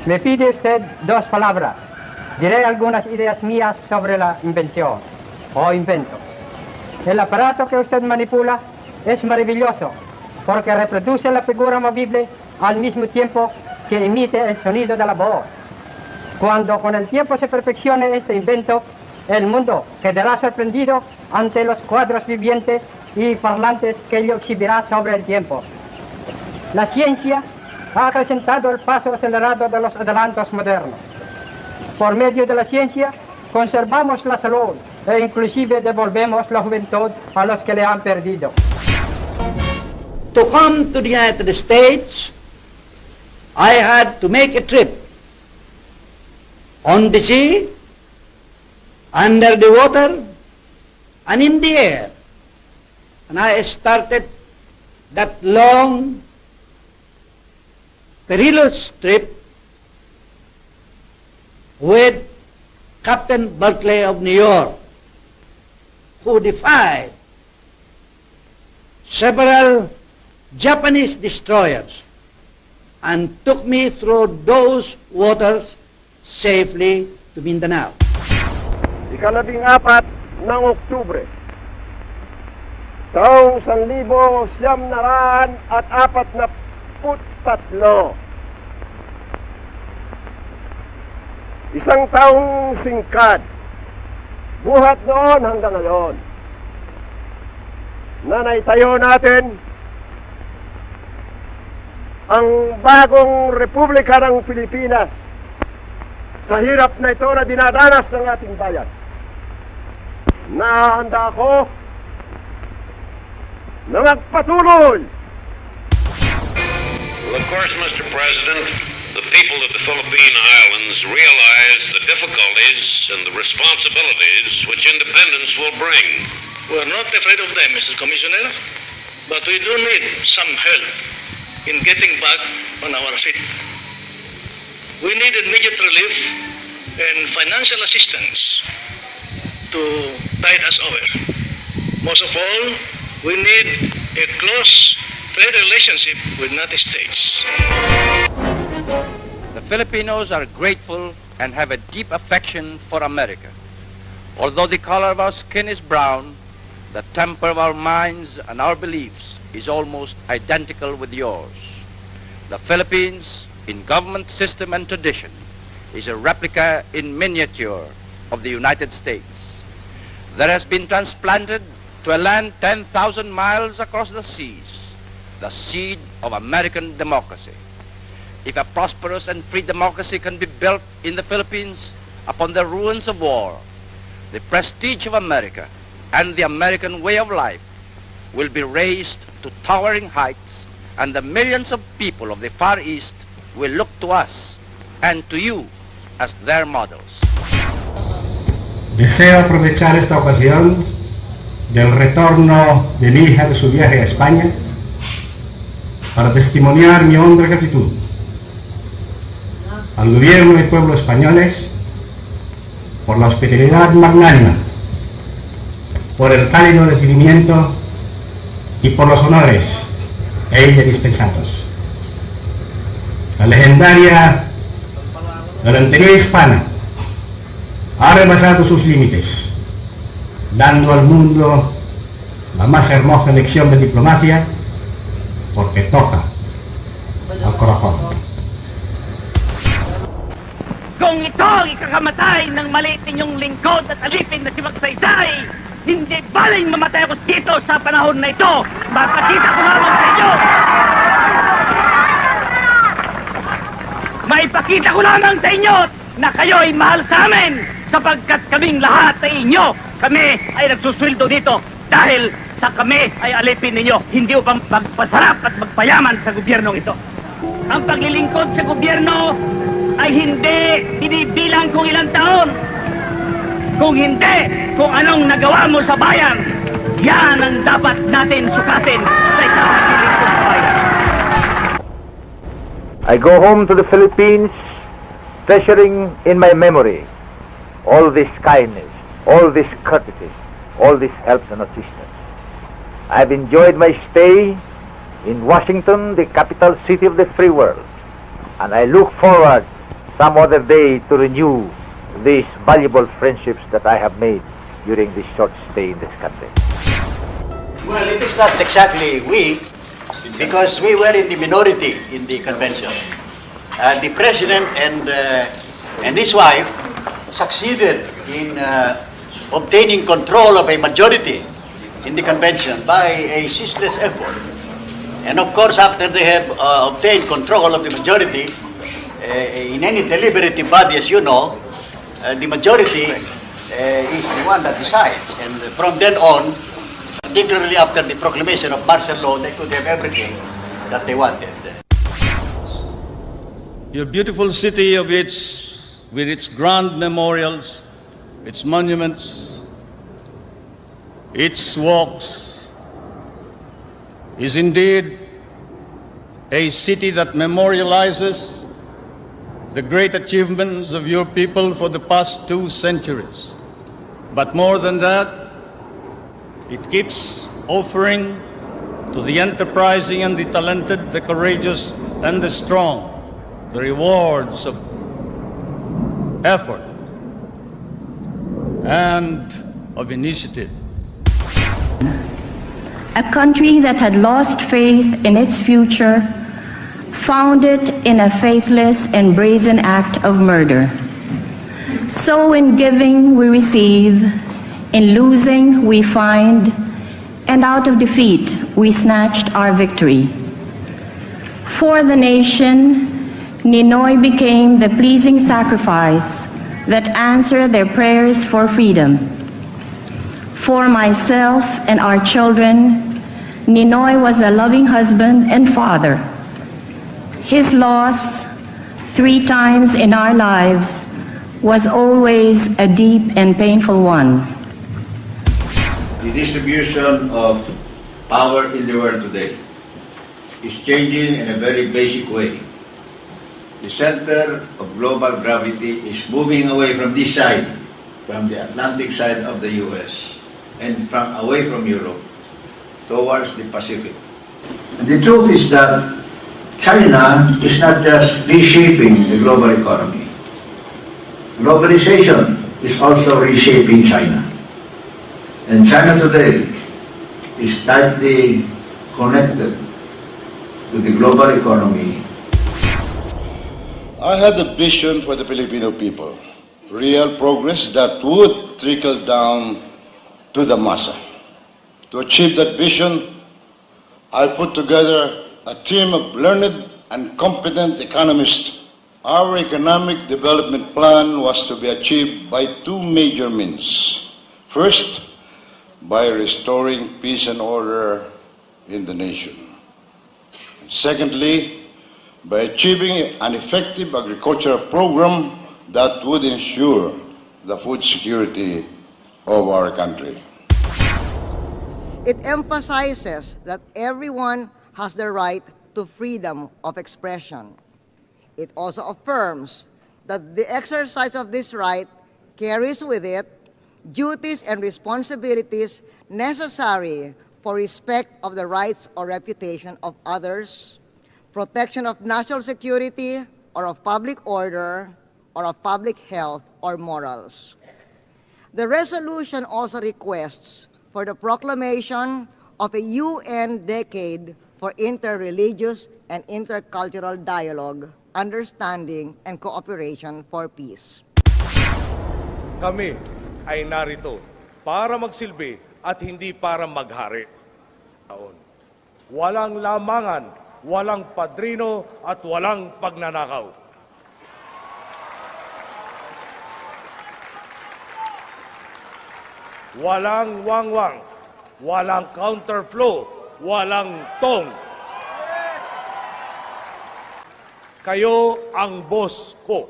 Me pide usted dos palabras. Diré algunas ideas mías sobre la invención o inventos. El aparato que usted manipula es maravilloso porque reproduce la figura movible al mismo tiempo que emite el sonido de la voz. Cuando con el tiempo se perfeccione este invento, el mundo quedará sorprendido ante los cuadros vivientes y parlantes que ello exhibirá sobre el tiempo. La ciencia ha acrecentado el paso acelerado de los adelantos modernos. Por medio de la ciencia, conservamos la salud e inclusive devolvemos la juventud a los que le han perdido. To come to the United States, I had to make a trip on the sea, under the water, and in the air. And I started that long, perilous trip with Captain Berkeley of New York, who defied several Japanese destroyers and took me through those waters safely to Mindanao. Ikalabing-apat ng Oktubre, taong 1943. Isang taong singkad, buhat noon hanggang ngayon, na naitayo natin ang bagong Republika ng Pilipinas sa hirap na ito na dinadanas ng ating bayan. Nahanda ako na magpatuloy. Well, of course, Mr. President, the people of the Philippine Islands realize the difficulties and the responsibilities which independence will bring. We're not afraid of them, Mr. Commissioner, but we do need some help in getting back on our feet. We need immediate relief and financial assistance to tide us over. Most of all, we need a close trade relationship with United States. The Filipinos are grateful and have a deep affection for America. Although the color of our skin is brown, the temper of our minds and our beliefs is almost identical with yours. The Philippines, in government system and tradition, is a replica in miniature of the United States. There has been transplanted to a land 10,000 miles across the seas, the seed of American democracy. If a prosperous and free democracy can be built in the Philippines upon the ruins of war, the prestige of America and the American way of life will be raised to towering heights, and the millions of people of the Far East will look to us and to you as their models. Deseo aprovechar esta ocasión del retorno de mi hija de su viaje a España para testimoniar mi honda gratitud al gobierno y pueblo españoles por la hospitalidad magnánima, por el cálido recibimiento y por los honores a ella dispensados. La legendaria galantería hispana ha rebasado sus límites, dando al mundo la más hermosa lección de diplomacia, porque toca al corazón. Kung ito ang ikakamatay ng maliit ninyong lingkod at alipin na si Magsaysay, hindi baling mamatay ako dito sa panahon na ito. Mapakita ko lamang sa inyo. Maipakita ko lamang sa inyo na kayo'y mahal sa amin sapagkat kaming lahat ay inyo. Kami ay nagsusweldo dito dahil sa kami ay alipin ninyo, hindi upang magpasarap at magpayaman sa gobyernong ito. Ang paglilingkod sa gobyerno ay hindi binibilang kung ilang taon. Kung hindi, kung anong nagawa mo sa bayan, yan ang dapat natin sukatin sa isang paglilingkod sa bayan. I go home to the Philippines, treasuring in my memory all this kindness, all this courtesies, all this helps and assistance. I've enjoyed my stay in Washington, the capital city of the free world, and I look forward some other day to renew these valuable friendships that I have made during this short stay in this country. Well, it is not exactly we, because we were in the minority in the convention. The president and his wife succeeded in obtaining control of a majority in the convention by a ceaseless effort. And of course, after they have obtained control of the majority, in any deliberative body, as you know, the majority is the one that decides. And from then on, particularly after the proclamation of martial law, they could have everything that they wanted. Your beautiful city with its grand memorials, its monuments, its walks, is indeed a city that memorializes the great achievements of your people for the past 2 centuries. But more than that, it keeps offering to the enterprising and the talented, the courageous and the strong, the rewards of effort and of initiative. A country that had lost faith in its future found it in a faithless and brazen act of murder. So in giving we receive, in losing we find, and out of defeat we snatched our victory. For the nation, Ninoy became the pleasing sacrifice that answered their prayers for freedom. For myself and our children, Ninoy was a loving husband and father. His loss, 3 times in our lives, was always a deep and painful one. The distribution of power in the world today is changing in a very basic way. The center of global gravity is moving away from this side, from the Atlantic side of the US, and away from Europe, towards the Pacific. And the truth is that China is not just reshaping the global economy. Globalization is also reshaping China. And China today is tightly connected to the global economy. I had a vision for the Filipino people, real progress that would trickle down to the massa. To achieve that vision, I put together a team of learned and competent economists. Our economic development plan was to be achieved by 2 major means. First, by restoring peace and order in the nation. Secondly, by achieving an effective agricultural program that would ensure the food security of our country. It emphasizes that everyone has the right to freedom of expression. It also affirms that the exercise of this right carries with it duties and responsibilities necessary for respect of the rights or reputation of others, protection of national security or of public order or of public health or morals. The resolution also requests for the proclamation of a UN decade for interreligious and intercultural dialogue, understanding, and cooperation for peace. Kami ay narito para magsilbi at hindi para maghari. Walang lamangan, walang padrino at walang pagnanakaw. Walang wangwang, walang counterflow, walang tong. Kayo ang boss ko.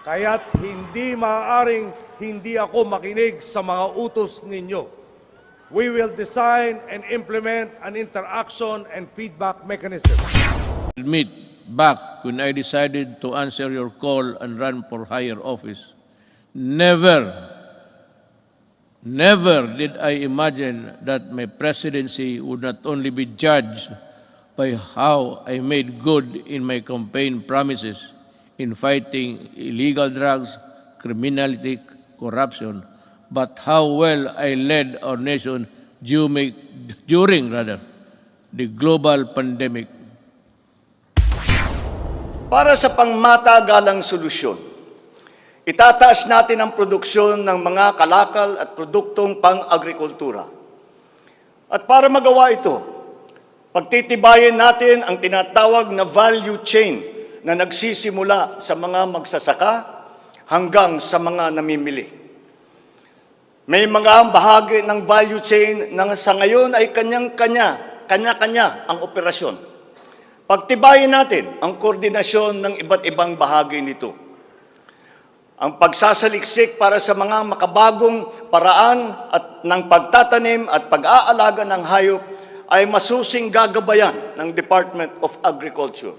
Kaya't hindi maaaring hindi ako makinig sa mga utos ninyo. We will design and implement an interaction and feedback mechanism. Admit back when I decided to answer your call and run for higher office, never did I imagine that my presidency would not only be judged by how I made good in my campaign promises in fighting illegal drugs, criminality, corruption, but how well I led our nation during the global pandemic. Para sa pangmatagalang solusyon, itataas natin ang produksyon ng mga kalakal at produktong pang-agrikultura. At para magawa ito, pagtitibayin natin ang tinatawag na value chain na nagsisimula sa mga magsasaka hanggang sa mga namimili. May mga bahagi ng value chain na sa ngayon ay kanya-kanya ang operasyon. Pagtibayin natin ang koordinasyon ng iba't ibang bahagi nito. Ang pagsasaliksik para sa mga makabagong paraan at ng pagtatanim at pag-aalaga ng hayop ay masusing gagabayan ng Department of Agriculture.